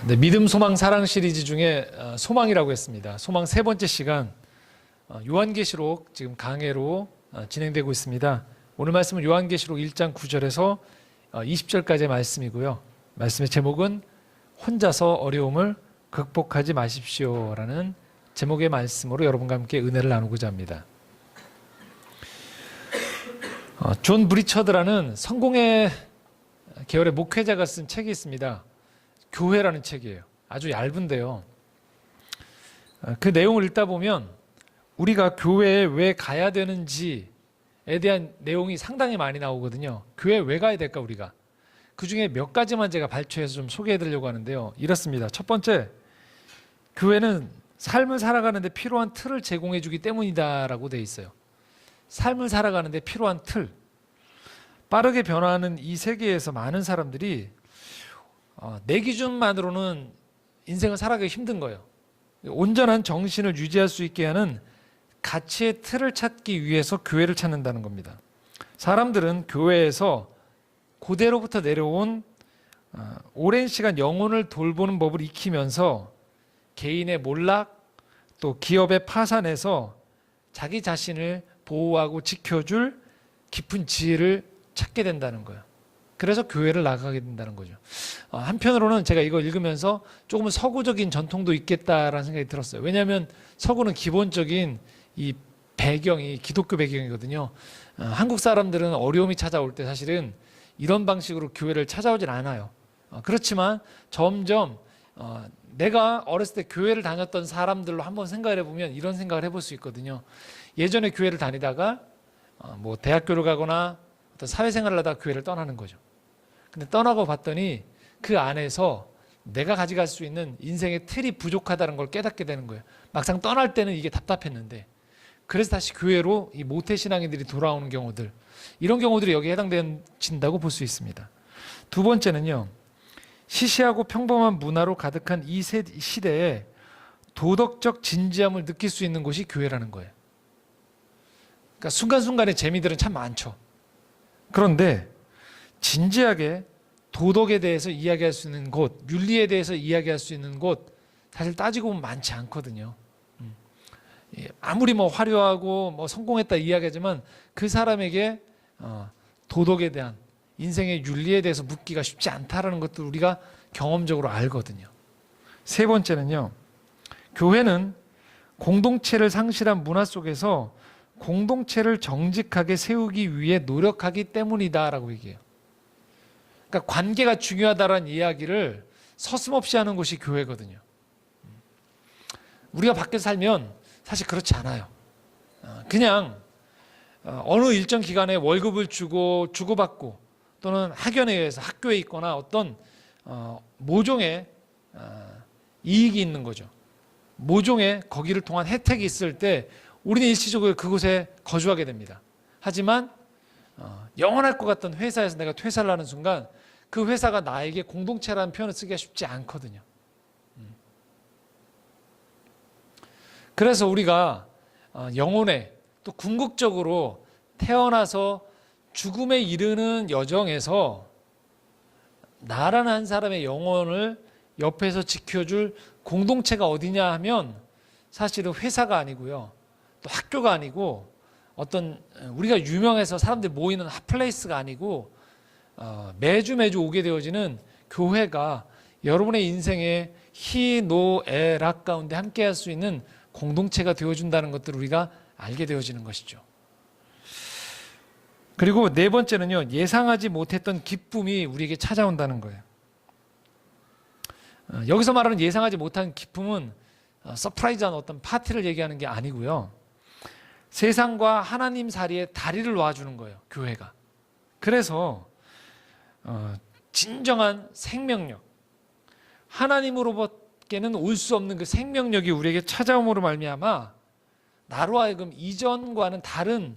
네, 믿음, 소망, 사랑 시리즈 중에 소망이라고 했습니다. 소망 세 번째 시간 요한계시록 지금 강해로 진행되고 있습니다. 오늘 말씀은 요한계시록 1장 9절에서 20절까지의 말씀이고요. 말씀의 제목은 혼자서 어려움을 극복하지 마십시오라는 제목의 말씀으로 여러분과 함께 은혜를 나누고자 합니다. 존 브리처드라는 성공의 계열의 목회자가 쓴 책이 있습니다. 교회라는 책이에요. 아주 얇은데요. 그 내용을 읽다 보면 우리가 교회에 왜 가야 되는지에 대한 내용이 상당히 많이 나오거든요. 교회에 왜 가야 될까 우리가? 그 중에 몇 가지만 제가 발췌해서 좀 소개해 드리려고 하는데요. 이렇습니다. 첫 번째, 교회는 삶을 살아가는데 필요한 틀을 제공해 주기 때문이다라고 돼 있어요. 삶을 살아가는데 필요한 틀. 빠르게 변화하는 이 세계에서 많은 사람들이 내 기준만으로는 인생을 살아가기 힘든 거예요. 온전한 정신을 유지할 수 있게 하는 가치의 틀을 찾기 위해서 교회를 찾는다는 겁니다. 사람들은 교회에서 고대로부터 내려온 오랜 시간 영혼을 돌보는 법을 익히면서 개인의 몰락 또 기업의 파산에서 자기 자신을 보호하고 지켜줄 깊은 지혜를 찾게 된다는 거예요. 그래서 교회를 나가게 된다는 거죠. 한편으로는 제가 이거 읽으면서 조금은 서구적인 전통도 있겠다라는 생각이 들었어요. 왜냐하면 서구는 기본적인 이 배경이 기독교 배경이거든요. 한국 사람들은 어려움이 찾아올 때 사실은 이런 방식으로 교회를 찾아오진 않아요. 그렇지만 점점 내가 어렸을 때 교회를 다녔던 사람들로 한번 생각을 해보면 이런 생각을 해볼 수 있거든요. 예전에 교회를 다니다가 뭐 대학교를 가거나 어떤 사회생활을 하다가 교회를 떠나는 거죠. 근데 떠나고 봤더니 그 안에서 내가 가져갈 수 있는 인생의 틀이 부족하다는 걸 깨닫게 되는 거예요. 막상 떠날 때는 이게 답답했는데 그래서 다시 교회로 이 모태신앙인들이 돌아오는 경우들, 이런 경우들이 여기에 해당된다고 볼 수 있습니다. 두 번째는요, 시시하고 평범한 문화로 가득한 이 시대에 도덕적 진지함을 느낄 수 있는 곳이 교회라는 거예요. 그러니까 순간순간의 재미들은 참 많죠. 그런데 진지하게 도덕에 대해서 이야기할 수 있는 곳, 윤리에 대해서 이야기할 수 있는 곳, 사실 따지고 보면 많지 않거든요. 아무리 뭐 화려하고 뭐 성공했다 이야기하지만 그 사람에게 도덕에 대한 인생의 윤리에 대해서 묻기가 쉽지 않다라는 것도 우리가 경험적으로 알거든요. 세 번째는요, 교회는 공동체를 상실한 문화 속에서 공동체를 정직하게 세우기 위해 노력하기 때문이다라고 얘기해요. 그러니까 관계가 중요하다라는 이야기를 서슴없이 하는 곳이 교회거든요. 우리가 밖에서 살면 사실 그렇지 않아요. 그냥 어느 일정 기간에 월급을 주고받고 또는 학연에 의해서 학교에 있거나 어떤 모종의 이익이 있는 거죠. 모종의 거기를 통한 혜택이 있을 때 우리는 일시적으로 그곳에 거주하게 됩니다. 하지만 영원할 것 같던 회사에서 내가 퇴사를 하는 순간 그 회사가 나에게 공동체라는 표현을 쓰기가 쉽지 않거든요. 그래서 우리가 영혼에 또 궁극적으로 태어나서 죽음에 이르는 여정에서 나라는 한 사람의 영혼을 옆에서 지켜줄 공동체가 어디냐 하면 사실은 회사가 아니고요. 또 학교가 아니고 어떤 우리가 유명해서 사람들이 모이는 핫플레이스가 아니고 매주 오게 되어지는 교회가 여러분의 인생의 희노애락 가운데 함께할 수 있는 공동체가 되어준다는 것들을 우리가 알게 되어지는 것이죠. 그리고 네 번째는요, 예상하지 못했던 기쁨이 우리에게 찾아온다는 거예요. 여기서 말하는 예상하지 못한 기쁨은 서프라이즈한 어떤 파티를 얘기하는 게 아니고요. 세상과 하나님 사이에 다리를 놔주는 거예요, 교회가. 그래서 진정한 생명력, 하나님으로밖에는 올 수 없는 그 생명력이 우리에게 찾아옴으로 말미암아 나로 하여금 이전과는 다른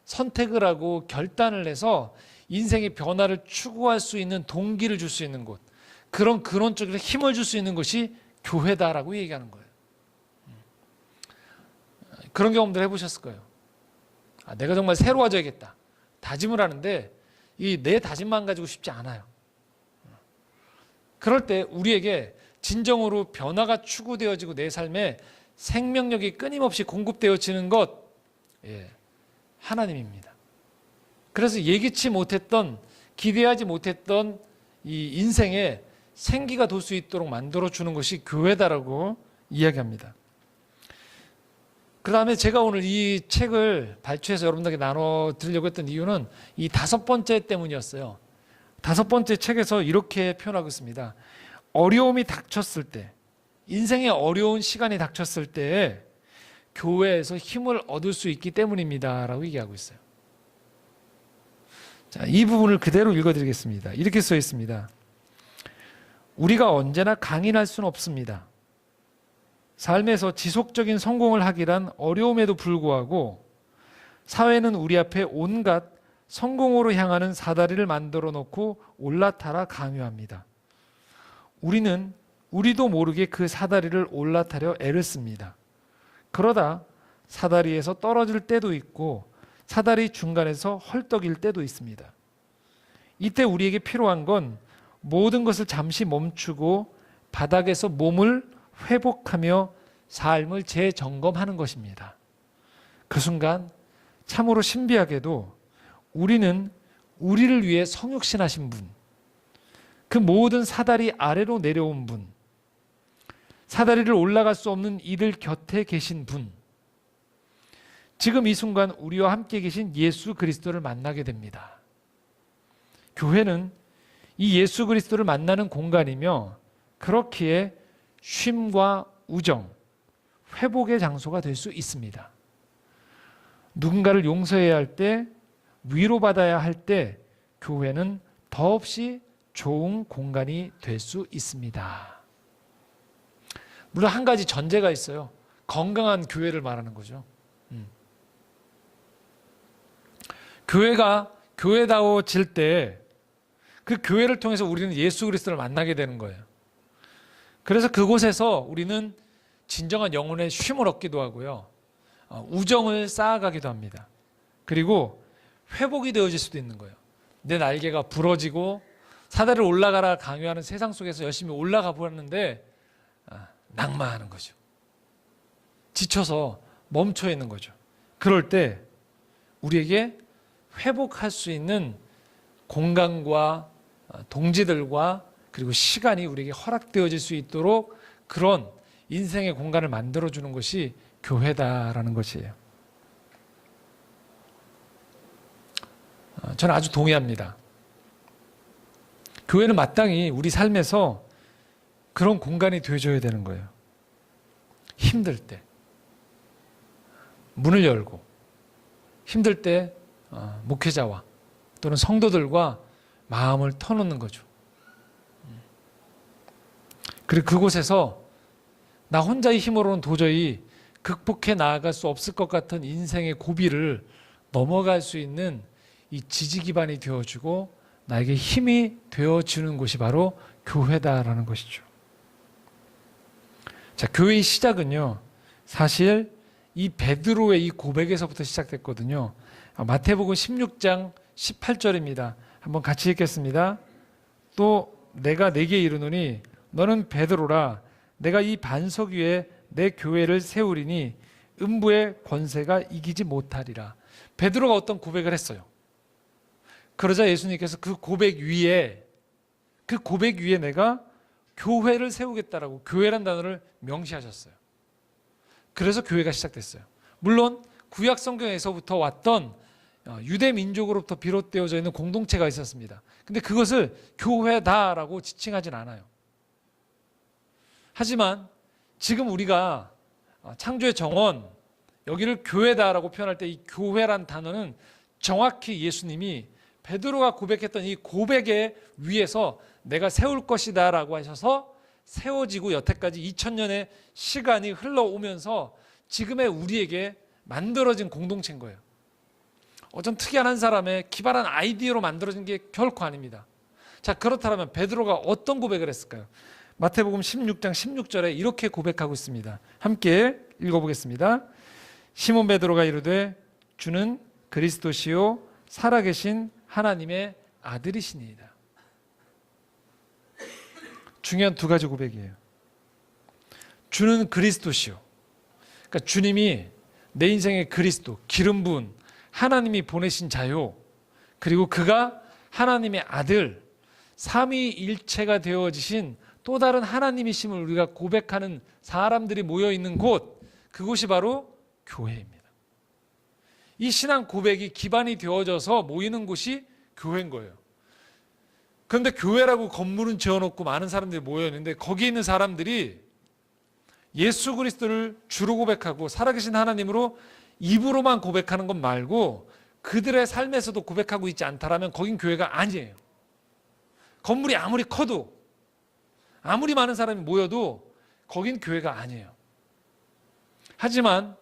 선택을 하고 결단을 해서 인생의 변화를 추구할 수 있는 동기를 줄 수 있는 곳, 그런 근원적으로 힘을 줄 수 있는 것이 교회다라고 얘기하는 거예요. 그런 경험들 해보셨을 거예요. 내가 정말 새로워져야겠다 다짐을 하는데 이 내 다짐만 가지고 쉽지 않아요. 그럴 때 우리에게 진정으로 변화가 추구되어지고 내 삶에 생명력이 끊임없이 공급되어지는 것, 하나님입니다. 그래서 예기치 못했던, 기대하지 못했던 이 인생에 생기가 돌 수 있도록 만들어주는 것이 교회다라고 이야기합니다. 그 다음에 제가 오늘 이 책을 발췌해서 여러분들에게 나눠드리려고 했던 이유는 이 5번째 때문이었어요. 5번째 책에서 이렇게 표현하고 있습니다. 어려움이 닥쳤을 때, 인생의 어려운 시간이 닥쳤을 때 교회에서 힘을 얻을 수 있기 때문입니다 라고 얘기하고 있어요. 자, 이 부분을 그대로 읽어드리겠습니다. 이렇게 써 있습니다. 우리가 언제나 강인할 수는 없습니다. 삶에서 지속적인 성공을 하기란 어려움에도 불구하고 사회는 우리 앞에 온갖 성공으로 향하는 사다리를 만들어 놓고 올라타라 강요합니다. 우리는 우리도 모르게 그 사다리를 올라타려 애를 씁니다. 그러다 사다리에서 떨어질 때도 있고 사다리 중간에서 헐떡일 때도 있습니다. 이때 우리에게 필요한 건 모든 것을 잠시 멈추고 바닥에서 몸을 회복하며 삶을 재점검하는 것입니다. 그 순간 참으로 신비하게도 우리는 우리를 위해 성육신하신 분, 그 모든 사다리 아래로 내려온 분, 사다리를 올라갈 수 없는 이들 곁에 계신 분, 지금 이 순간 우리와 함께 계신 예수 그리스도를 만나게 됩니다. 교회는 이 예수 그리스도를 만나는 공간이며 그렇기에 쉼과 우정, 회복의 장소가 될 수 있습니다. 누군가를 용서해야 할 때, 위로받아야 할 때 교회는 더없이 좋은 공간이 될 수 있습니다. 물론 한 가지 전제가 있어요. 건강한 교회를 말하는 거죠. 교회가 교회다워질 때 그 교회를 통해서 우리는 예수 그리스도를 만나게 되는 거예요. 그래서 그곳에서 우리는 진정한 영혼의 쉼을 얻기도 하고요. 우정을 쌓아가기도 합니다. 그리고 회복이 되어질 수도 있는 거예요. 내 날개가 부러지고 사다리를 올라가라 강요하는 세상 속에서 열심히 올라가 보았는데 낙마하는 거죠. 지쳐서 멈춰 있는 거죠. 그럴 때 우리에게 회복할 수 있는 공간과 동지들과 그리고 시간이 우리에게 허락되어질 수 있도록 그런 인생의 공간을 만들어주는 것이 교회다라는 것이에요. 저는 아주 동의합니다. 교회는 마땅히 우리 삶에서 그런 공간이 되어줘야 되는 거예요. 힘들 때 문을 열고 힘들 때 목회자와 또는 성도들과 마음을 터놓는 거죠. 그리고 그곳에서 나 혼자의 힘으로는 도저히 극복해 나아갈 수 없을 것 같은 인생의 고비를 넘어갈 수 있는 이 지지 기반이 되어주고 나에게 힘이 되어주는 곳이 바로 교회다라는 것이죠. 자, 교회의 시작은요, 사실 이 베드로의 이 고백에서부터 시작됐거든요. 마태복음 16장 18절입니다. 한번 같이 읽겠습니다. 또 내가 네게 이르노니 너는 베드로라 내가 이 반석 위에 내 교회를 세우리니 음부의 권세가 이기지 못하리라. 베드로가 어떤 고백을 했어요. 그러자 예수님께서 그 고백 위에 내가 교회를 세우겠다라고 교회란 단어를 명시하셨어요. 그래서 교회가 시작됐어요. 물론 구약 성경에서부터 왔던 유대 민족으로부터 비롯되어져 있는 공동체가 있었습니다. 근데 그것을 교회다라고 지칭하진 않아요. 하지만 지금 우리가 창조의 정원, 여기를 교회다라고 표현할 때 이 교회란 단어는 정확히 예수님이 베드로가 고백했던 이 고백의 위에서 내가 세울 것이다 라고 하셔서 세워지고 여태까지 2000년의 시간이 흘러오면서 지금의 우리에게 만들어진 공동체인 거예요. 어떤 특이한 한 사람의 기발한 아이디어로 만들어진 게 결코 아닙니다. 자, 그렇다면 베드로가 어떤 고백을 했을까요? 마태복음 16장 16절에 이렇게 고백하고 있습니다. 함께 읽어보겠습니다. 시몬 베드로가 이르되 주는 그리스도시요 살아계신 하나님의 아들이시니이다. 중요한 두 가지 고백이에요. 주는 그리스도시요. 그러니까 주님이 내 인생의 그리스도, 기름 부은 하나님이 보내신 자요. 그리고 그가 하나님의 아들, 삼위일체가 되어지신 또 다른 하나님이심을 우리가 고백하는 사람들이 모여 있는 곳, 그곳이 바로 교회입니다. 이 신앙 고백이 기반이 되어져서 모이는 곳이 교회인 거예요. 그런데 교회라고 건물은 지어놓고 많은 사람들이 모여 있는데 거기 있는 사람들이 예수 그리스도를 주로 고백하고 살아계신 하나님으로 입으로만 고백하는 것 말고 그들의 삶에서도 고백하고 있지 않다라면 거긴 교회가 아니에요. 건물이 아무리 커도 아무리 많은 사람이 모여도 거긴 교회가 아니에요. 하지만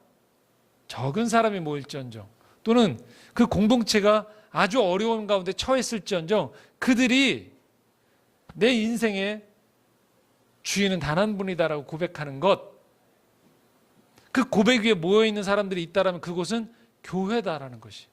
적은 사람이 모일지언정 또는 그 공동체가 아주 어려운 가운데 처했을지언정 그들이 내 인생의 주인은 단 한 분이다라고 고백하는 것, 그 고백 위에 모여있는 사람들이 있다면 그곳은 교회다라는 것이.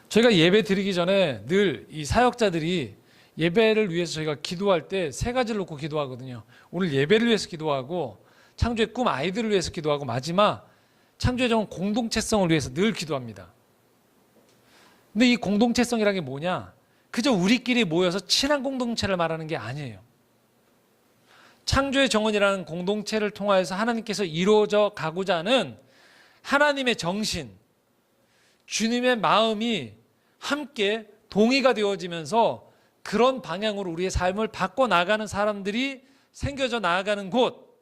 저희가 예배 드리기 전에 늘 이 사역자들이 예배를 위해서 저희가 기도할 때 세 가지를 놓고 기도하거든요. 오늘 예배를 위해서 기도하고 창조의 꿈 아이들을 위해서 기도하고 마지막 창조의 정 공동체성을 위해서 늘 기도합니다. 근데 이 공동체성이라는 게 뭐냐? 그저 우리끼리 모여서 친한 공동체를 말하는 게 아니에요. 창조의 정원이라는 공동체를 통하여서 하나님께서 이루어져 가고자 하는 하나님의 정신, 주님의 마음이 함께 동의가 되어지면서 그런 방향으로 우리의 삶을 바꿔나가는 사람들이 생겨져 나아가는 곳,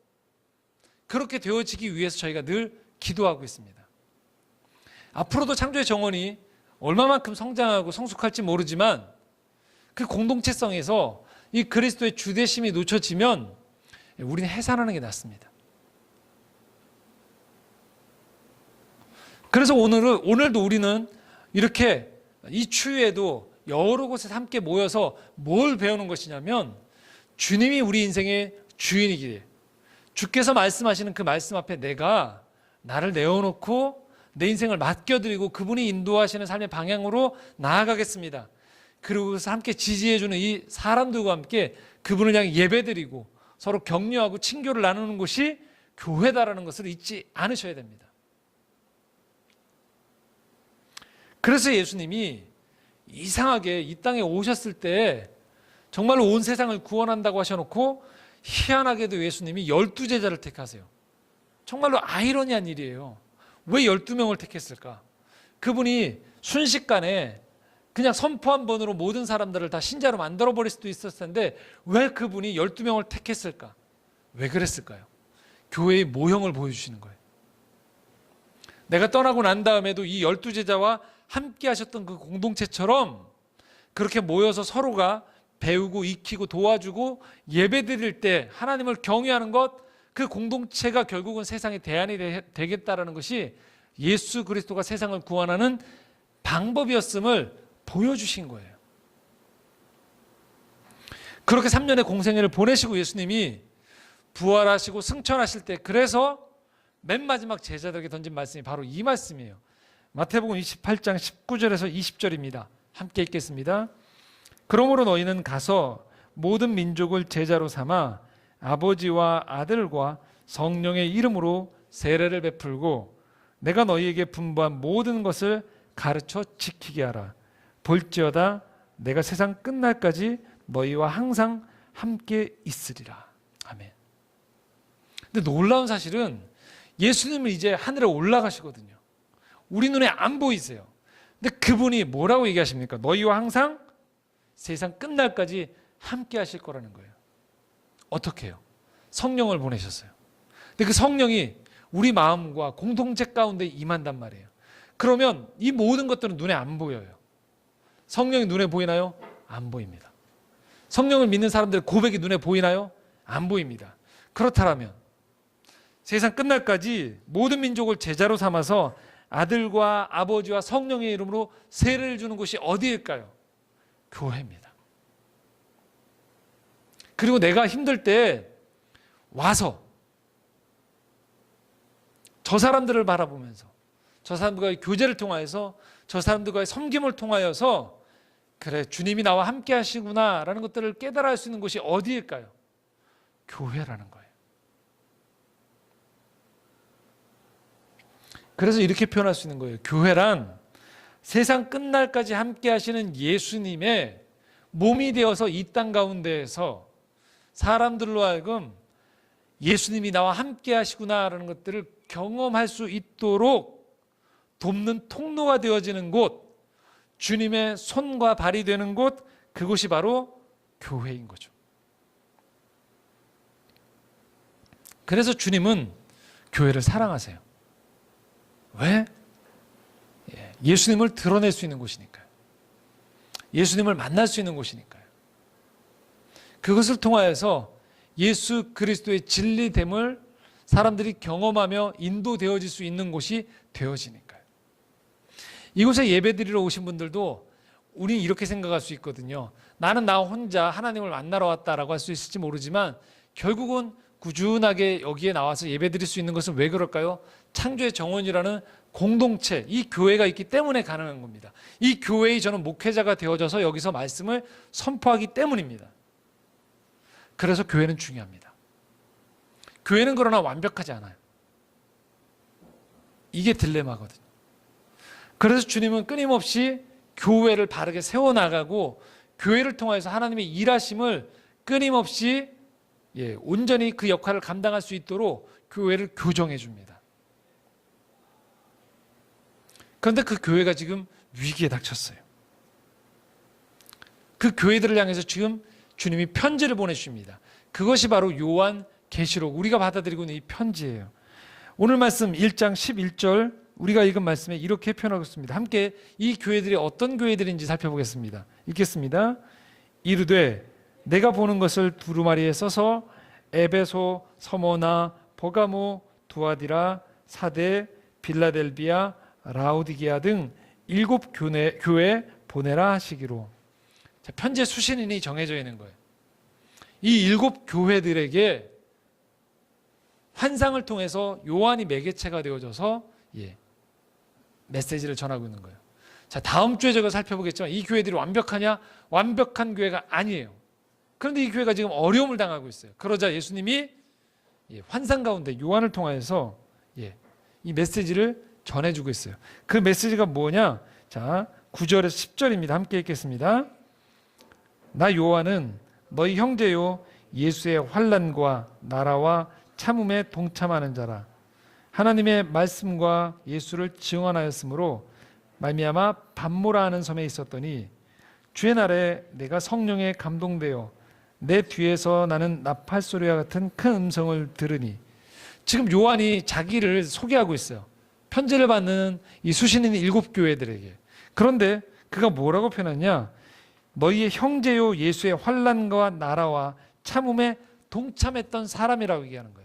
그렇게 되어지기 위해서 저희가 늘 기도하고 있습니다. 앞으로도 창조의 정원이 얼마만큼 성장하고 성숙할지 모르지만 그 공동체성에서 이 그리스도의 주되심이 놓쳐지면 우리는 해산하는 게 낫습니다. 그래서 오늘도 우리는 이렇게 이 추위에도 여러 곳에서 함께 모여서 뭘 배우는 것이냐면 주님이 우리 인생의 주인이기에 주께서 말씀하시는 그 말씀 앞에 내가 나를 내어놓고 내 인생을 맡겨드리고 그분이 인도하시는 삶의 방향으로 나아가겠습니다. 그리고 그래서 함께 지지해주는 이 사람들과 함께 그분을 향해 예배드리고 서로 격려하고 친교를 나누는 곳이 교회다라는 것을 잊지 않으셔야 됩니다. 그래서 예수님이 이상하게 이 땅에 오셨을 때 정말로 온 세상을 구원한다고 하셔놓고 희한하게도 예수님이 12제자를 택하세요. 정말로 아이러니한 일이에요. 왜 12명을 택했을까? 그분이 순식간에 그냥 선포 한 번으로 모든 사람들을 다 신자로 만들어버릴 수도 있었을 텐데 왜 그분이 12명을 택했을까? 왜 그랬을까요? 교회의 모형을 보여주시는 거예요. 내가 떠나고 난 다음에도 이 12제자와 함께 하셨던 그 공동체처럼 그렇게 모여서 서로가 배우고 익히고 도와주고 예배드릴 때 하나님을 경외하는 것, 그 공동체가 결국은 세상의 대안이 되겠다라는 것이 예수 그리스도가 세상을 구원하는 방법이었음을 보여주신 거예요. 그렇게 3년의 공생애를 보내시고 예수님이 부활하시고 승천하실 때 그래서 맨 마지막 제자들에게 던진 말씀이 바로 이 말씀이에요. 마태복음 28장 19절에서 20절입니다. 함께 읽겠습니다. 그러므로 너희는 가서 모든 민족을 제자로 삼아 아버지와 아들과 성령의 이름으로 세례를 베풀고 내가 너희에게 분부한 모든 것을 가르쳐 지키게 하라. 볼지어다 내가 세상 끝날까지 너희와 항상 함께 있으리라. 아멘. 근데 놀라운 사실은 예수님은 이제 하늘에 올라가시거든요. 우리 눈에 안 보이세요. 근데 그분이 뭐라고 얘기하십니까? 너희와 항상 세상 끝날까지 함께 하실 거라는 거예요. 어떻게 해요? 성령을 보내셨어요. 근데 그 성령이 우리 마음과 공동체 가운데 임한단 말이에요. 그러면 이 모든 것들은 눈에 안 보여요. 성령이 눈에 보이나요? 안 보입니다. 성령을 믿는 사람들의 고백이 눈에 보이나요? 안 보입니다. 그렇다면 세상 끝날까지 모든 민족을 제자로 삼아서 아들과 아버지와 성령의 이름으로 세례를 주는 곳이 어디일까요? 교회입니다. 그리고 내가 힘들 때 와서 저 사람들을 바라보면서 저 사람들과의 교제를 통하여서 저 사람들과의 섬김을 통하여서 그래, 주님이 나와 함께 하시구나라는 것들을 깨달아 할 수 있는 곳이 어디일까요? 교회라는 거예요. 그래서 이렇게 표현할 수 있는 거예요. 교회란 세상 끝날까지 함께 하시는 예수님의 몸이 되어서 이 땅 가운데에서 사람들로 하여금 예수님이 나와 함께 하시구나라는 것들을 경험할 수 있도록 돕는 통로가 되어지는 곳, 주님의 손과 발이 되는 곳, 그곳이 바로 교회인 거죠. 그래서 주님은 교회를 사랑하세요. 왜? 예수님을 드러낼 수 있는 곳이니까요. 예수님을 만날 수 있는 곳이니까요. 그것을 통하여서 예수 그리스도의 진리됨을 사람들이 경험하며 인도되어질 수 있는 곳이 되어지니까요. 이곳에 예배드리러 오신 분들도 우린 이렇게 생각할 수 있거든요. 나는 나 혼자 하나님을 만나러 왔다라고 할 수 있을지 모르지만 결국은 꾸준하게 여기에 나와서 예배드릴 수 있는 것은 왜 그럴까요? 창조의 정원이라는 공동체, 이 교회가 있기 때문에 가능한 겁니다. 이 교회의 저는 목회자가 되어져서 여기서 말씀을 선포하기 때문입니다. 그래서 교회는 중요합니다. 교회는 그러나 완벽하지 않아요. 이게 딜레마거든요. 그래서 주님은 끊임없이 교회를 바르게 세워나가고 교회를 통해서 하나님의 일하심을 끊임없이 온전히 그 역할을 감당할 수 있도록 교회를 교정해 줍니다. 그런데 그 교회가 지금 위기에 닥쳤어요. 그 교회들을 향해서 지금 주님이 편지를 보내주십니다. 그것이 바로 요한 계시록, 우리가 받아들이고 있는 이 편지예요. 오늘 말씀 1장 11절 우리가 읽은 말씀에 이렇게 표현하고 있습니다. 함께 이 교회들이 어떤 교회들인지 살펴보겠습니다. 읽겠습니다. 이르되 내가 보는 것을 두루마리에 써서 에베소, 서모나, 버가모, 두아디라, 사데, 빌라델비아, 라오디게아 등 7 교회 보내라 하시기로. 자, 편지의 수신인이 정해져 있는 거예요. 이 7 교회들에게 환상을 통해서 요한이 매개체가 되어져서 메시지를 전하고 있는 거예요. 자, 다음 주에 제가 살펴보겠지만 이 교회들이 완벽하냐? 완벽한 교회가 아니에요. 그런데 이 교회가 지금 어려움을 당하고 있어요. 그러자 예수님이 환상 가운데 요한을 통해서 이 메시지를 전해주고 있어요. 그 메시지가 뭐냐? 자, 9절에서 10절입니다. 함께 읽겠습니다. 나 요한은 너희 형제요 예수의 환난과 나라와 참음에 동참하는 자라. 하나님의 말씀과 예수를 증언하였으므로 말미암아 반모라 하는 섬에 있었더니 주의 날에 내가 성령에 감동되어 내 뒤에서 나는 나팔 소리와 같은 큰 음성을 들으니. 지금 요한이 자기를 소개하고 있어요. 편지를 받는 이 수신인 7 교회들에게. 그런데 그가 뭐라고 표현하냐? 너희의 형제요 예수의 환난과 나라와 참음에 동참했던 사람이라고 얘기하는 거예요.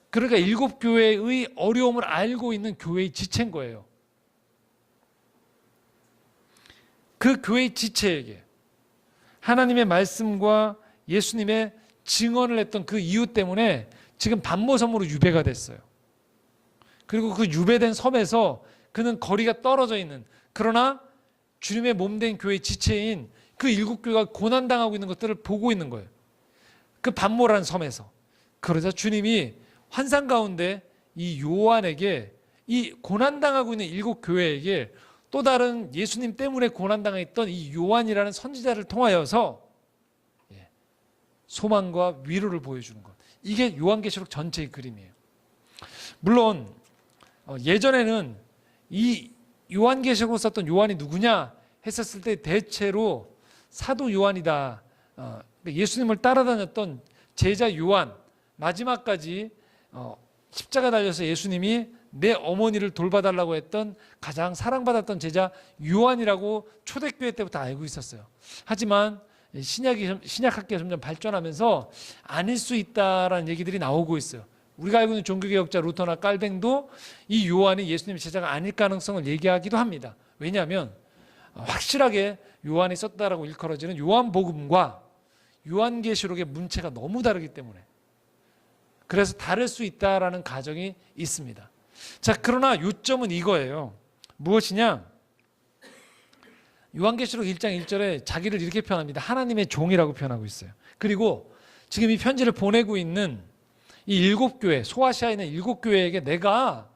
그러니까 7 교회의 어려움을 알고 있는 교회의 지체인 거예요. 그 교회의 지체에게 하나님의 말씀과 예수님의 증언을 했던 그 이유 때문에 지금 반모섬으로 유배가 됐어요. 그리고 그 유배된 섬에서 그는 거리가 떨어져 있는, 그러나 주님의 몸된 교회의 지체인 그 7 교회가 고난당하고 있는 것들을 보고 있는 거예요. 그 반모라는 섬에서. 그러자 주님이 환상 가운데 이 요한에게, 이 고난당하고 있는 7 교회에게 또 다른 예수님 때문에 고난당했던 이 요한이라는 선지자를 통하여서 소망과 위로를 보여주는 것. 이게 요한계시록 전체의 그림이에요. 물론 예전에는 이 요한계시록을 썼던 요한이 누구냐 했었을 때 대체로 사도 요한이다. 예수님을 따라다녔던 제자 요한, 마지막까지 십자가 달려서 예수님이 내 어머니를 돌봐달라고 했던 가장 사랑받았던 제자 요한이라고 초대교회 때부터 알고 있었어요. 하지만 신약학계가 점점 발전하면서 아닐 수 있다라는 얘기들이 나오고 있어요. 우리가 알고 있는 종교개혁자 루터나 깔뱅도 이 요한이 예수님의 제자가 아닐 가능성을 얘기하기도 합니다. 왜냐하면 확실하게 요한이 썼다라고 일컬어지는 요한복음과 요한계시록의 문체가 너무 다르기 때문에, 그래서 다를 수 있다라는 가정이 있습니다. 자, 그러나 요점은 이거예요. 무엇이냐? 요한계시록 1장 1절에 자기를 이렇게 표현합니다. 하나님의 종이라고 표현하고 있어요. 그리고 지금 이 편지를 보내고 있는 이 7교회, 소아시아에 있는 7교회에게 내가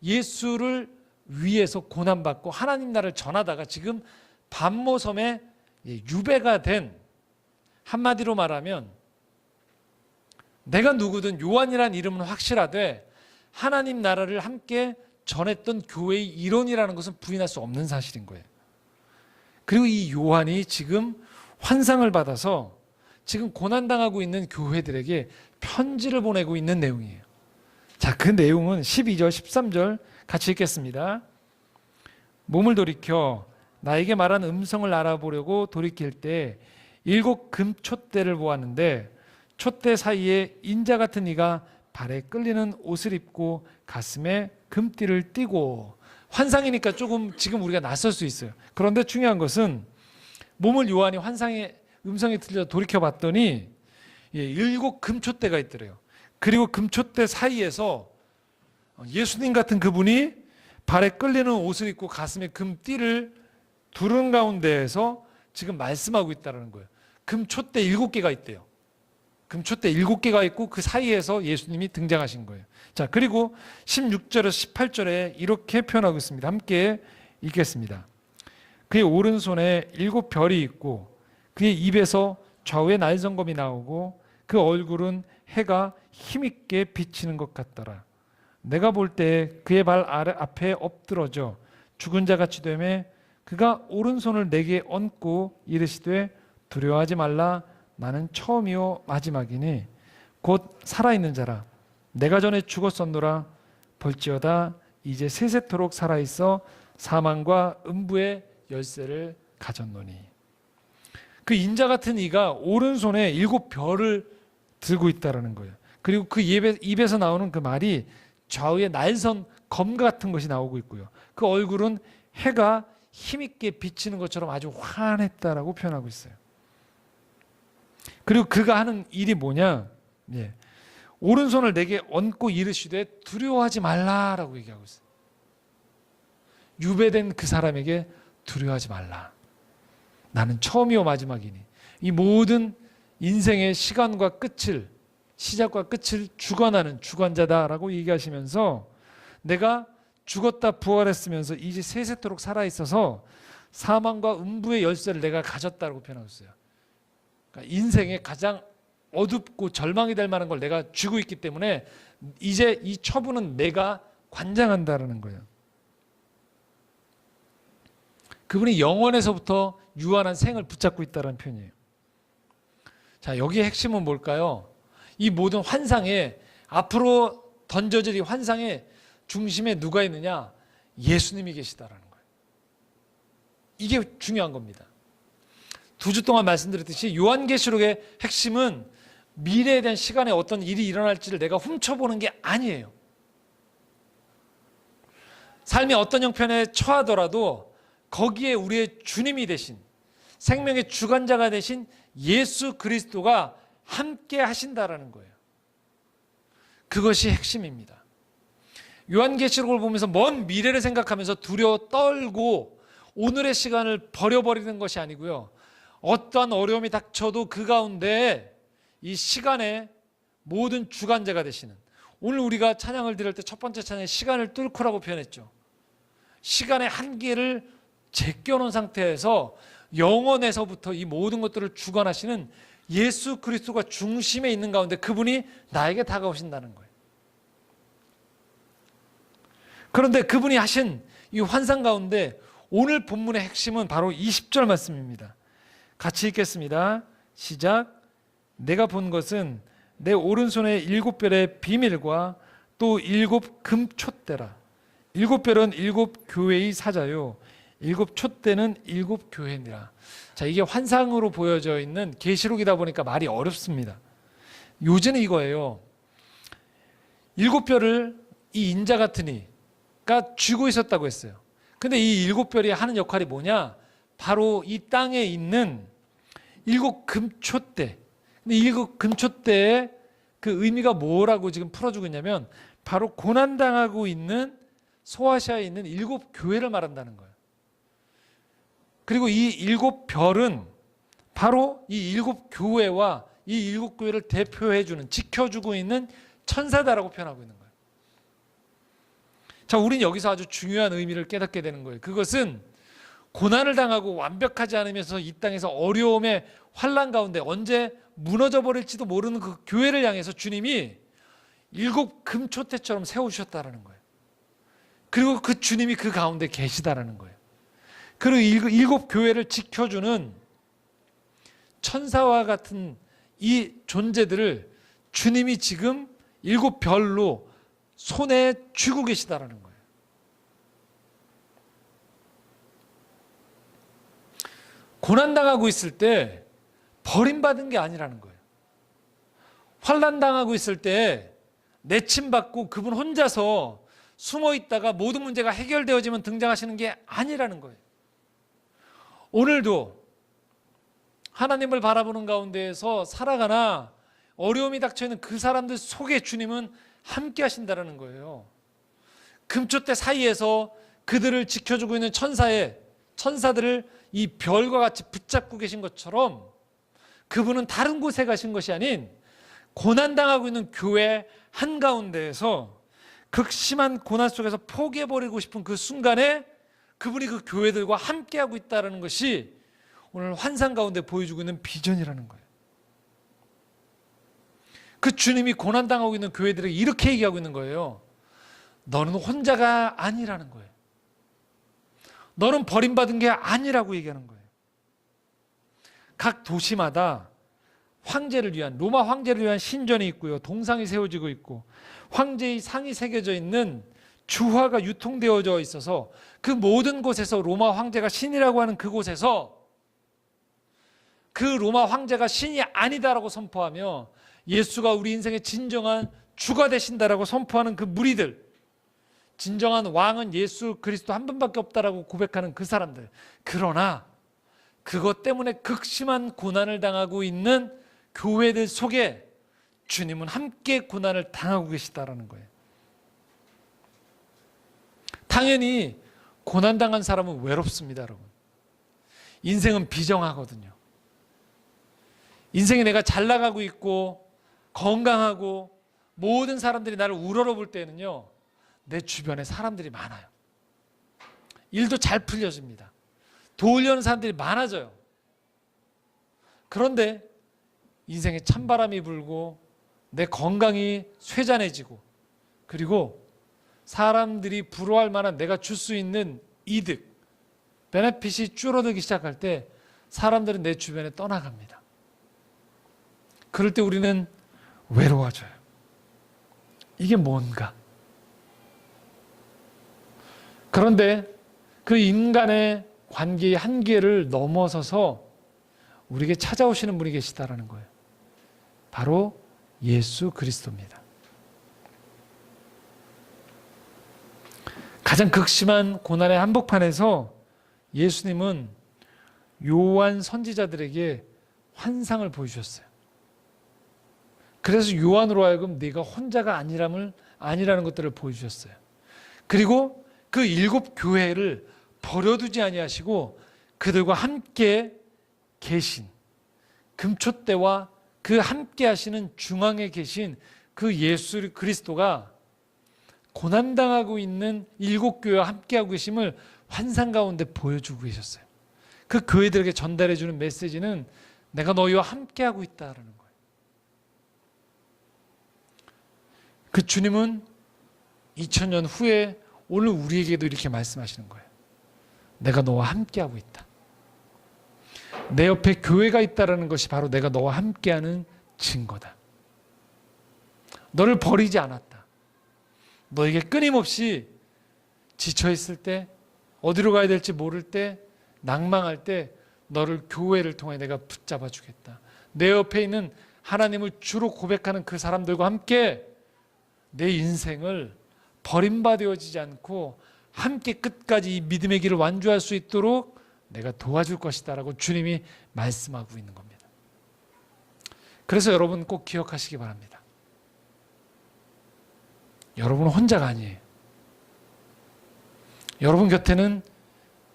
예수를 위해서 고난받고 하나님 나라를 전하다가 지금 반모섬에 유배가 된, 한마디로 말하면 내가 누구든 요한이라는 이름은 확실하되 하나님 나라를 함께 전했던 교회의 일원이라는 것은 부인할 수 없는 사실인 거예요. 그리고 이 요한이 지금 환상을 받아서 지금 고난당하고 있는 교회들에게 편지를 보내고 있는 내용이에요. 자, 그 내용은 12절, 13절 같이 읽겠습니다. 몸을 돌이켜 나에게 말한 음성을 알아보려고 돌이킬 때 7 금촛대를 보았는데 촛대 사이에 인자 같은 이가 발에 끌리는 옷을 입고 가슴에 금띠를 띠고, 환상이니까 조금 지금 우리가 낯설 수 있어요. 그런데 중요한 것은 몸을 요한이 환상의 음성이 들려 돌이켜 봤더니 7 금촛대가 있더래요. 그리고 금촛대 사이에서 예수님 같은 그분이 발에 끌리는 옷을 입고 가슴에 금띠를 두른 가운데에서 지금 말씀하고 있다는 거예요. 금촛대 7개가 있대요. 금촛대 7개가 있고 그 사이에서 예수님이 등장하신 거예요. 자, 그리고 16절에서 18절에 이렇게 표현하고 있습니다. 함께 읽겠습니다. 그의 오른손에 7 별이 있고 그의 입에서 좌우에 날성검이 나오고 그 얼굴은 해가 힘있게 비치는 것 같더라. 내가 볼 때 그의 발 앞에 엎드러져 죽은 자같이 되매 그가 오른손을 내게 얹고 이르시되 두려워하지 말라. 나는 처음이요 마지막이니 곧 살아있는 자라. 내가 전에 죽었었노라. 볼지어다 이제 세세토록 살아있어 사망과 음부의 열쇠를 가졌노니. 그 인자 같은 이가 오른손에 7 별을 들고 있다는 거예요. 그리고 그 입에서 나오는 그 말이 좌우에 날선 검 같은 것이 나오고 있고요. 그 얼굴은 해가 힘있게 비치는 것처럼 아주 환했다라고 표현하고 있어요. 그리고 그가 하는 일이 뭐냐? 오른손을 내게 얹고 이르시되 두려워하지 말라라고 얘기하고 있어요. 유배된 그 사람에게 두려워하지 말라. 나는 처음이요 마지막이니. 이 모든 인생의 시간과 끝을, 시작과 끝을 주관하는 주관자다라고 얘기하시면서 내가 죽었다 부활했으면서 이제 세세토록 살아있어서 사망과 음부의 열쇠를 내가 가졌다고 표현하고 있어요. 그러니까 인생의 가장 어둡고 절망이 될 만한 걸 내가 쥐고 있기 때문에 이제 이 처분은 내가 관장한다라는 거예요. 그분이 영원에서부터 유한한 생을 붙잡고 있다는 표현이에요. 자, 여기의 핵심은 뭘까요? 이 모든 환상에, 앞으로 던져질 이 환상의 중심에 누가 있느냐? 예수님이 계시다라는 거예요. 이게 중요한 겁니다. 2주 동안 말씀드렸듯이 요한계시록의 핵심은 미래에 대한 시간에 어떤 일이 일어날지를 내가 훔쳐보는 게 아니에요. 삶의 어떤 형편에 처하더라도 거기에 우리의 주님이 되신, 생명의 주관자가 되신 예수 그리스도가 함께 하신다라는 거예요. 그것이 핵심입니다. 요한계시록을 보면서 먼 미래를 생각하면서 두려워 떨고 오늘의 시간을 버려버리는 것이 아니고요. 어떠한 어려움이 닥쳐도 그 가운데 이 시간의 모든 주관자가 되시는, 오늘 우리가 찬양을 드릴 때 첫 번째 찬양에 시간을 뚫고라고 표현했죠. 시간의 한계를 제껴놓은 상태에서 영원에서부터 이 모든 것들을 주관하시는 예수 그리스도가 중심에 있는 가운데 그분이 나에게 다가오신다는 거예요. 그런데 그분이 하신 이 환상 가운데 오늘 본문의 핵심은 바로 20절 말씀입니다. 같이 읽겠습니다. 시작. 내가 본 것은 내 오른손에 7 별의 비밀과 또 7 금촛대라. 7 별은 7 교회의 사자요 7 촛대는 7 교회니라. 자, 이게 환상으로 보여져 있는 계시록이다 보니까 말이 어렵습니다. 요지는 이거예요. 7 별을 이 인자 같은 이가 쥐고 있었다고 했어요. 근데 이 7 별이 하는 역할이 뭐냐? 바로 이 땅에 있는 7 금촛대. 근데 이 7 금촛대의 그 의미가 뭐라고 지금 풀어주고 있냐면 바로 고난당하고 있는 소아시아에 있는 7 교회를 말한다는 거예요. 그리고 이 7별은 바로 이 7교회와 이 7교회를 대표해주는, 지켜주고 있는 천사다라고 표현하고 있는 거예요. 자, 우린 여기서 아주 중요한 의미를 깨닫게 되는 거예요. 그것은 고난을 당하고 완벽하지 않으면서 이 땅에서 어려움의 환난 가운데 언제 무너져 버릴지도 모르는 그 교회를 향해서 주님이 7 금초대처럼 세우셨다라는 거예요. 그리고 그 주님이 그 가운데 계시다라는 거예요. 그리고 7 교회를 지켜주는 천사와 같은 이 존재들을 주님이 지금 7별로 손에 쥐고 계시다라는 거예요. 고난당하고 있을 때 버림받은 게 아니라는 거예요. 환난당하고 있을 때 내침받고 그분 혼자서 숨어 있다가 모든 문제가 해결되어지면 등장하시는 게 아니라는 거예요. 오늘도 하나님을 바라보는 가운데에서 살아가나 어려움이 닥쳐있는 그 사람들 속에 주님은 함께 하신다는 거예요. 금초대 사이에서 그들을 지켜주고 있는 천사들을 이 별과 같이 붙잡고 계신 것처럼 그분은 다른 곳에 가신 것이 아닌 고난당하고 있는 교회 한가운데에서 극심한 고난 속에서 포기해버리고 싶은 그 순간에 그분이 그 교회들과 함께하고 있다는 것이 오늘 환상 가운데 보여주고 있는 비전이라는 거예요. 그 주님이 고난당하고 있는 교회들에게 이렇게 얘기하고 있는 거예요. 너는 혼자가 아니라는 거예요. 너는 버림받은 게 아니라고 얘기하는 거예요. 각 도시마다 황제를 위한, 로마 황제를 위한 신전이 있고요. 동상이 세워지고 있고 황제의 상이 새겨져 있는 주화가 유통되어져 있어서 그 모든 곳에서 로마 황제가 신이라고 하는 그곳에서 그 로마 황제가 신이 아니다라고 선포하며 예수가 우리 인생의 진정한 주가 되신다라고 선포하는 그 무리들, 진정한 왕은 예수 그리스도 한 분밖에 없다라고 고백하는 그 사람들, 그러나 그것 때문에 극심한 고난을 당하고 있는 교회들 속에 주님은 함께 고난을 당하고 계시다라는 거예요. 당연히 고난당한 사람은 외롭습니다, 여러분. 인생은 비정하거든요. 인생에 내가 잘 나가고 있고 건강하고 모든 사람들이 나를 우러러볼 때는요, 내 주변에 사람들이 많아요. 일도 잘 풀려집니다. 도우려는 사람들이 많아져요. 그런데 인생에 찬바람이 불고 내 건강이 쇠잔해지고 그리고 사람들이 부러워할 만한 내가 줄 수 있는 이득, 베네핏이 줄어들기 시작할 때 사람들은 내 주변에 떠나갑니다. 그럴 때 우리는 외로워져요. 이게 뭔가? 그런데 그 인간의 관계의 한계를 넘어서서 우리에게 찾아오시는 분이 계시다라는 거예요. 바로 예수 그리스도입니다. 가장 극심한 고난의 한복판에서 예수님은 요한 선지자들에게 환상을 보여주셨어요. 그래서 요한으로 하여금 네가 혼자가 아니라는 것들을 보여주셨어요. 그리고 그 7 교회를 버려두지 아니하시고 그들과 함께 계신 금초대와 그 함께 하시는 중앙에 계신 그 예수 그리스도가 고난당하고 있는 7 교회와 함께하고 계심을 환상 가운데 보여주고 계셨어요. 그 교회들에게 전달해주는 메시지는 내가 너희와 함께하고 있다라는 거예요. 그 주님은 2000년 후에 오늘 우리에게도 이렇게 말씀하시는 거예요. 내가 너와 함께하고 있다. 내 옆에 교회가 있다는 것이 바로 내가 너와 함께하는 증거다. 너를 버리지 않았다. 너에게 끊임없이 지쳐있을 때, 어디로 가야 될지 모를 때, 낭망할 때 너를 교회를 통해 내가 붙잡아 주겠다. 내 옆에 있는 하나님을 주로 고백하는 그 사람들과 함께 내 인생을 버림받아지지 않고 함께 끝까지 이 믿음의 길을 완주할 수 있도록 내가 도와줄 것이다 라고 주님이 말씀하고 있는 겁니다. 그래서 여러분 꼭 기억하시기 바랍니다. 여러분은 혼자가 아니에요. 여러분 곁에는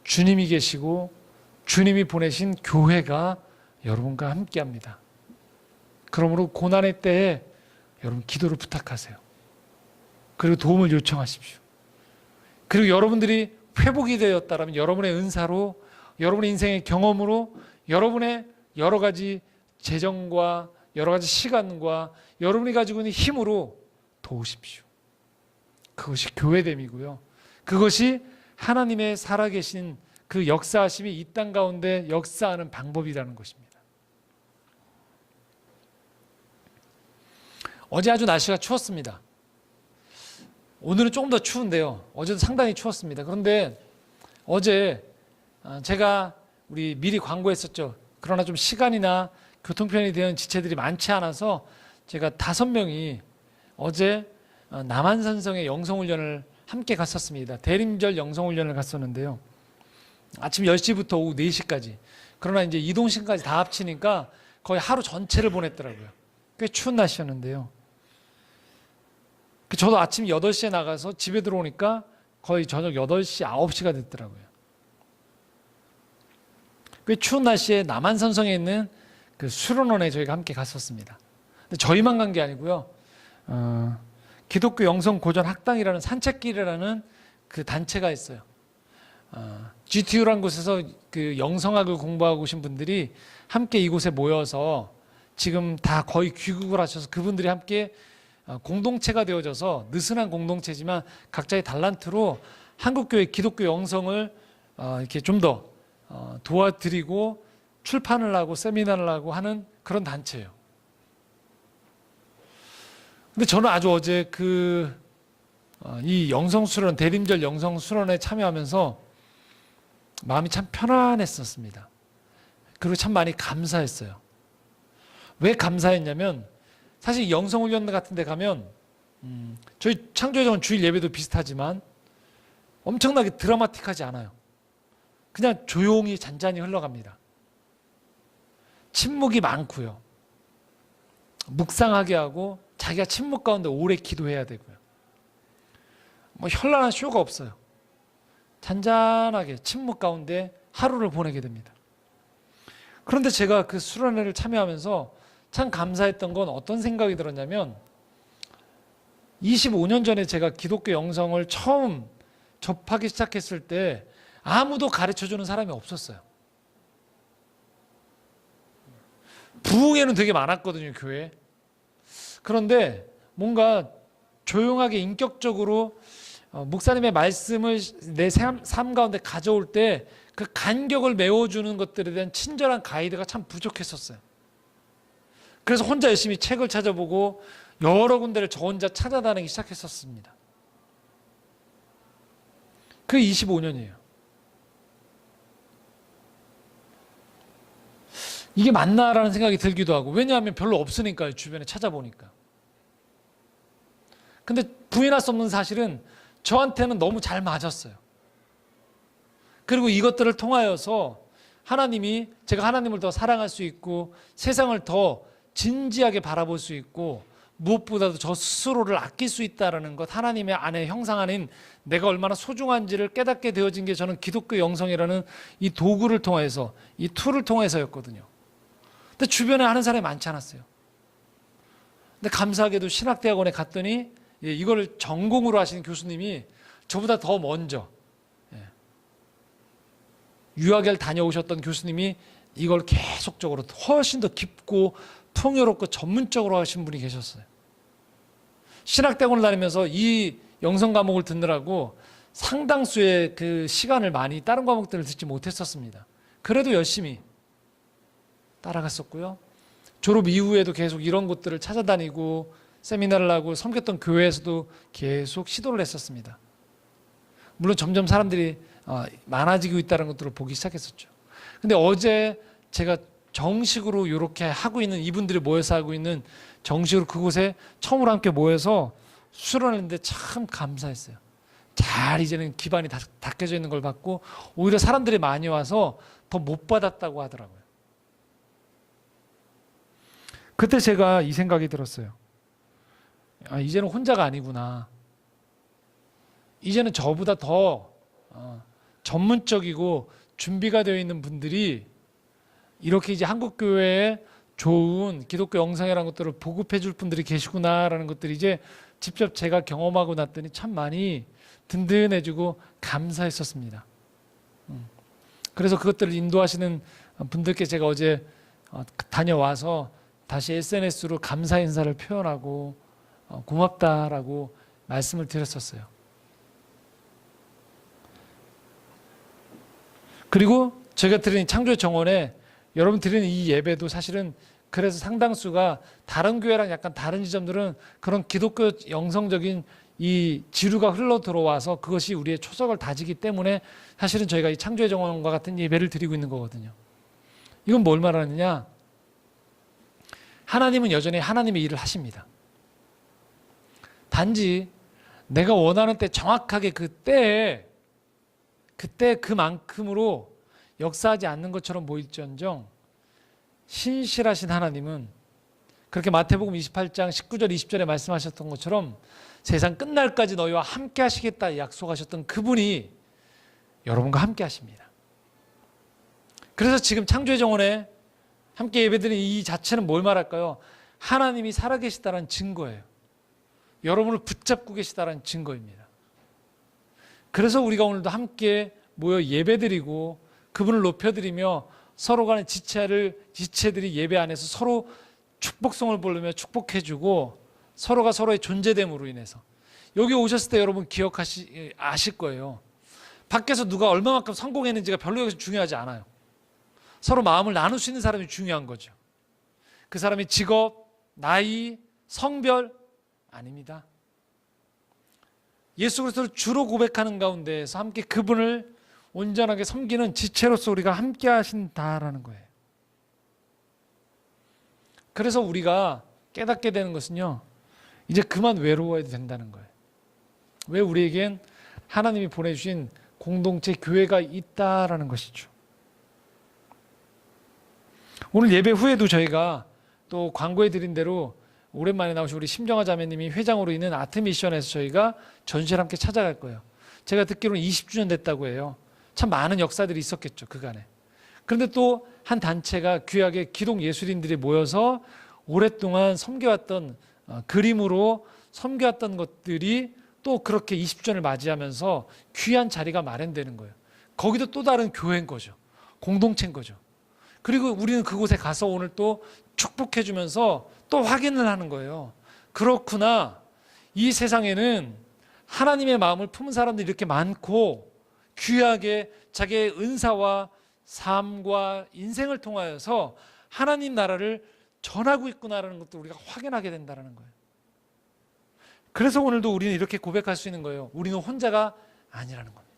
주님이 계시고 주님이 보내신 교회가 여러분과 함께합니다. 그러므로 고난의 때에 여러분 기도를 부탁하세요. 그리고 도움을 요청하십시오. 그리고 여러분들이 회복이 되었다면 여러분의 은사로, 여러분의 인생의 경험으로, 여러분의 여러 가지 재정과 여러 가지 시간과 여러분이 가지고 있는 힘으로 도우십시오. 그것이 교회됨이고요. 그것이 하나님의 살아계신 그 역사하심이 이 땅 가운데 역사하는 방법이라는 것입니다. 어제 아주 날씨가 추웠습니다. 오늘은 조금 더 추운데요. 어제도 상당히 추웠습니다. 그런데 어제 제가 우리 미리 광고했었죠. 그러나 좀 시간이나 교통편이 되는 지체들이 많지 않아서 제가 5명이 어제 남한산성의 영성훈련을 함께 갔었습니다. 대림절 영성훈련을 갔었는데요. 아침 10시부터 오후 4시까지. 그러나 이제 이동시간까지 다 합치니까 거의 하루 전체를 보냈더라고요. 꽤 추운 날씨였는데요. 저도 아침 8시에 나가서 집에 들어오니까 거의 저녁 8시, 9시가 됐더라고요. 꽤 추운 날씨에 남한산성에 있는 그 수련원에 저희가 함께 갔었습니다. 근데 저희만 간 게 아니고요. 기독교 영성 고전 학당이라는 산책길이라는 그 단체가 있어요. GTU라는 곳에서 그 영성학을 공부하고 오신 분들이 함께 이곳에 모여서 지금 다 거의 귀국을 하셔서 그분들이 함께 공동체가 되어져서 느슨한 공동체지만 각자의 달란트로 한국교회 기독교 영성을 이렇게 좀 더 도와드리고 출판을 하고 세미나를 하고 하는 그런 단체예요. 근데 저는 아주 어제 이 영성수련, 대림절 영성수련에 참여하면서 마음이 참 편안했었습니다. 그리고 참 많이 감사했어요. 왜 감사했냐면 사실 영성훈련 같은 데 가면 저희 창조의 주일 예배도 비슷하지만 엄청나게 드라마틱하지 않아요. 그냥 조용히 잔잔히 흘러갑니다. 침묵이 많고요. 묵상하게 하고 자기가 침묵 가운데 오래 기도해야 되고요. 뭐 현란한 쇼가 없어요. 잔잔하게 침묵 가운데 하루를 보내게 됩니다. 그런데 제가 그 수련회를 참여하면서 참 감사했던 건 어떤 생각이 들었냐면 25년 전에 제가 기독교 영성을 처음 접하기 시작했을 때 아무도 가르쳐주는 사람이 없었어요. 부흥회는 되게 많았거든요, 교회에. 그런데 뭔가 조용하게 인격적으로 목사님의 말씀을 내 삶 가운데 가져올 때 그 간격을 메워주는 것들에 대한 친절한 가이드가 참 부족했었어요. 그래서 혼자 열심히 책을 찾아보고 여러 군데를 저 혼자 찾아다니기 시작했었습니다. 그게 25년이에요. 이게 맞나라는 생각이 들기도 하고, 왜냐하면 별로 없으니까요, 주변에 찾아보니까. 근데 부인할 수 없는 사실은 저한테는 너무 잘 맞았어요. 그리고 이것들을 통하여서 하나님이, 제가 하나님을 더 사랑할 수 있고 세상을 더 진지하게 바라볼 수 있고 무엇보다도 저 스스로를 아낄 수 있다는 것, 하나님의 안에 형상 안인 내가 얼마나 소중한지를 깨닫게 되어진 게 저는 기독교 영성이라는 이 도구를 통해서, 이 툴을 통해서였거든요. 근데 주변에 하는 사람이 많지 않았어요. 근데 감사하게도 신학대학원에 갔더니 이걸 전공으로 하시는 교수님이 저보다 더 먼저 유학을 다녀오셨던 교수님이 이걸 계속적으로 훨씬 더 깊고 풍요롭고 전문적으로 하신 분이 계셨어요. 신학대학원을 다니면서 이 영성 과목을 듣느라고 상당수의 그 시간을 많이 다른 과목들을 듣지 못했었습니다. 그래도 열심히 따라갔었고요. 졸업 이후에도 계속 이런 곳들을 찾아다니고 세미나를 하고 섬겼던 교회에서도 계속 시도를 했었습니다. 물론 점점 사람들이 많아지고 있다는 것들을 보기 시작했었죠. 근데 어제 제가 정식으로 이렇게 하고 있는, 이분들이 모여서 하고 있는 정식으로 그곳에 처음으로 함께 모여서 수련했는데 참 감사했어요. 잘 이제는 기반이 닦여져 있는 걸 봤고 오히려 사람들이 많이 와서 더 못 받았다고 하더라고요. 그때 제가 이 생각이 들었어요. 이제는 혼자가 아니구나. 이제는 저보다 더 전문적이고 준비가 되어 있는 분들이 이렇게 이제 한국 교회에 좋은 기독교 영상이라는 것들을 보급해 줄 분들이 계시구나라는 것들이 이제 직접 제가 경험하고 났더니 참 많이 든든해지고 감사했었습니다. 그래서 그것들을 인도하시는 분들께 제가 어제 다녀와서 다시 SNS로 감사 인사를 표현하고 고맙다라고 말씀을 드렸었어요. 그리고 제가 드리는 창조의 정원에 여러분 드리는 이 예배도 사실은 그래서 상당수가 다른 교회랑 약간 다른 지점들은 그런 기독교 영성적인 이 지류가 흘러 들어와서 그것이 우리의 초석을 다지기 때문에 사실은 저희가 이 창조의 정원과 같은 예배를 드리고 있는 거거든요. 이건 뭘 말하느냐? 하나님은 여전히 하나님의 일을 하십니다. 단지 내가 원하는 때 정확하게 그때 그만큼으로 역사하지 않는 것처럼 보일지언정 신실하신 하나님은 그렇게 마태복음 28장 19절 20절에 말씀하셨던 것처럼 세상 끝날까지 너희와 함께 하시겠다 약속하셨던 그분이 여러분과 함께 하십니다. 그래서 지금 창조의 정원에 함께 예배드리는 이 자체는 뭘 말할까요? 하나님이 살아계시다는 증거예요. 여러분을 붙잡고 계시다는 증거입니다. 그래서 우리가 오늘도 함께 모여 예배드리고 그분을 높여드리며 서로 간의 지체들이 예배 안에서 서로 축복성을 부르며 축복해주고 서로가 서로의 존재됨으로 인해서 여기 오셨을 때 여러분 아실 거예요. 밖에서 누가 얼마만큼 성공했는지가 별로 여기서 중요하지 않아요. 서로 마음을 나눌 수 있는 사람이 중요한 거죠. 그 사람이 직업, 나이, 성별 아닙니다. 예수 그리스도를 주로 고백하는 가운데에서 함께 그분을 온전하게 섬기는 지체로서 우리가 함께 하신다라는 거예요. 그래서 우리가 깨닫게 되는 것은요, 이제 그만 외로워야 된다는 거예요. 왜? 우리에겐 하나님이 보내주신 공동체 교회가 있다라는 것이죠. 오늘 예배 후에도 저희가 또 광고해 드린 대로 오랜만에 나오신 우리 심정아 자매님이 회장으로 있는 아트미션에서 저희가 전시를 함께 찾아갈 거예요. 제가 듣기로는 20주년 됐다고 해요. 참 많은 역사들이 있었겠죠, 그간에. 그런데 또 한 단체가 귀하게 기독 예술인들이 모여서 오랫동안 섬겨왔던 그림으로 섬겨왔던 것들이 또 그렇게 20주년을 맞이하면서 귀한 자리가 마련되는 거예요. 거기도 또 다른 교회인 거죠. 공동체인 거죠. 그리고 우리는 그곳에 가서 오늘 또 축복해 주면서 또 확인을 하는 거예요. 그렇구나. 이 세상에는 하나님의 마음을 품은 사람들이 이렇게 많고 귀하게 자기의 은사와 삶과 인생을 통하여서 하나님 나라를 전하고 있구나라는 것도 우리가 확인하게 된다는 거예요. 그래서 오늘도 우리는 이렇게 고백할 수 있는 거예요. 우리는 혼자가 아니라는 겁니다.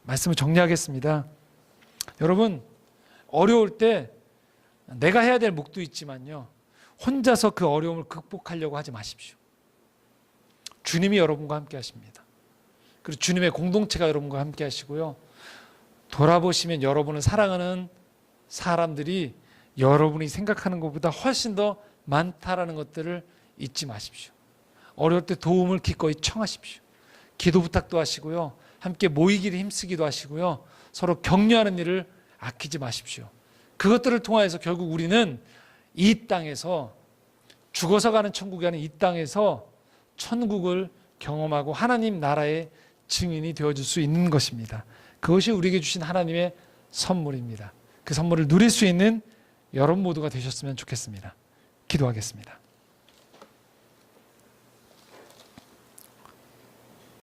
말씀을 정리하겠습니다. 여러분, 어려울 때 내가 해야 될 몫도 있지만요, 혼자서 그 어려움을 극복하려고 하지 마십시오. 주님이 여러분과 함께 하십니다. 그리고 주님의 공동체가 여러분과 함께 하시고요, 돌아보시면 여러분을 사랑하는 사람들이 여러분이 생각하는 것보다 훨씬 더 많다라는 것들을 잊지 마십시오. 어려울 때 도움을 기꺼이 청하십시오. 기도 부탁도 하시고요, 함께 모이기를 힘쓰기도 하시고요, 서로 격려하는 일을 아끼지 마십시오. 그것들을 통하여서 결국 우리는 이 땅에서 죽어서 가는 천국이 아닌 이 땅에서 천국을 경험하고 하나님 나라의 증인이 되어줄 수 있는 것입니다. 그것이 우리에게 주신 하나님의 선물입니다. 그 선물을 누릴 수 있는 여러분 모두가 되셨으면 좋겠습니다. 기도하겠습니다.